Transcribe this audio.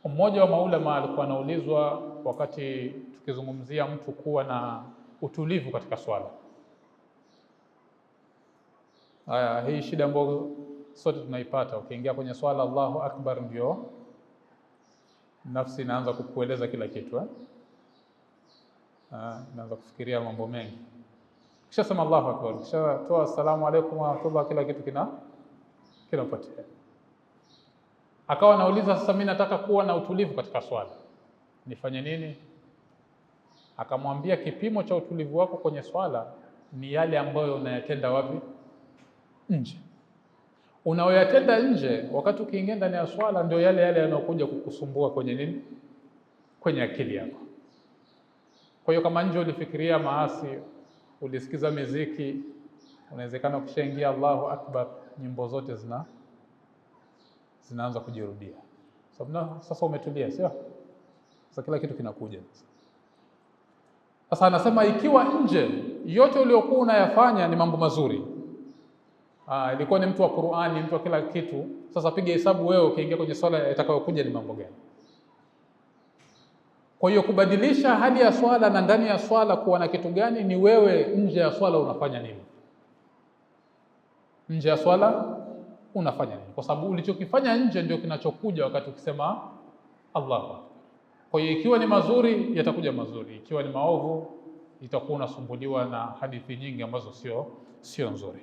Mmoja wa maulama alikuwa anaulizwa wakati tukizungumzia mtu kuwa na utulivu katika swala. Hii shida ambayo sote tunaipata, ukiingia kwenye swala Allahu Akbar ndio nafsi inaanza kukueleza kila kitu inaanza kufikiria mambo mengi. Kisha sema Allahu Akbar, kisha toa assalamu alaykum wa rahmatullah, kila kitu kinapotea. Akawa anauliza, sasa mimi nataka kuwa na utulivu katika swala, nifanye nini? Akamwambia kipimo cha utulivu wako kwenye swala ni yale ambayo unayatenda wapi? Nje. Unaoyatenda nje wakati ukiingia ndani ya swala ndio yale yanayokuja kukusumbua kwenye nini? Kwenye akili yako. Kwa hiyo kama nje ulifikiria maasi, ulisikiza muziki, unawezekana ukishaingia Allahu Akbar nyimbo zote zinaanza kujirudia. Sababu sasa umetulia, sio? Sasa kila kitu kinakuja. Sasa anasema ikiwa nje yote uliokuwa unayafanya ni mambo mazuri, ilikuwa ni mtu wa Qur'ani, mtu wa kila kitu, sasa piga hesabu wewe ukiingia kwenye swala itakayokuja ni mambo gani? Kwa hiyo kubadilisha hali ya swala na ndani ya swala kuwa na kitu gani ni wewe nje ya swala unafanya nini? Nje ya swala unafanya nini? Kwa sababu ulichokifanya nje ndio kinachokuja wakati ukisema Allahu Akbar. Kwa hiyo ikiwa ni mazuri yatakuja mazuri, ikiwa ni maovu itakuwa unasumbuliwa na hadithi nyingi ambazo sio nzuri.